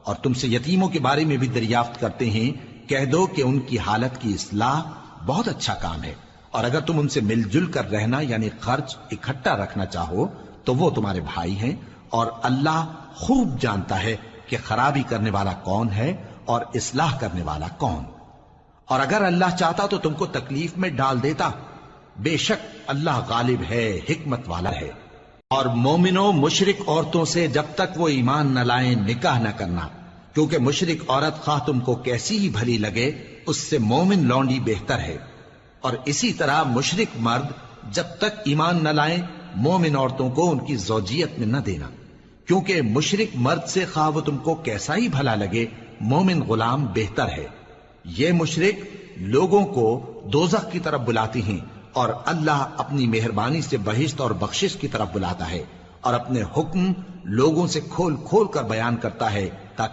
اور تم سے یتیموں کے بارے میں بھی دریافت کرتے ہیں، کہہ دو کہ ان کی حالت کی اصلاح بہت اچھا کام ہے، اور اگر تم ان سے مل جل کر رہنا یعنی خرچ اکٹھا رکھنا چاہو تو وہ تمہارے بھائی ہیں، اور اللہ خوب جانتا ہے کہ خرابی کرنے والا کون ہے اور اصلاح کرنے والا کون۔ اور اگر اللہ چاہتا تو تم کو تکلیف میں ڈال دیتا، بے شک اللہ غالب ہے، حکمت والا ہے۔ اور مومنوں مشرک عورتوں سے جب تک وہ ایمان نہ لائیں نکاح نہ کرنا، کیونکہ مشرک عورت خواہ تم کو کیسی ہی بھلی لگے اس سے مومن لونڈی بہتر ہے، اور اسی طرح مشرک مرد جب تک ایمان نہ لائیں مومن عورتوں کو ان کی زوجیت میں نہ دینا، کیونکہ مشرک مرد سے خواہ وہ تم کو کیسا ہی بھلا لگے مومن غلام بہتر ہے۔ یہ مشرک لوگوں کو دوزخ کی طرف بلاتی ہیں، اور اللہ اپنی مہربانی سے بہشت اور بخشش کی طرف بلاتا ہے، اور اپنے حکم لوگوں سے کھول کھول کر بیان کرتا ہے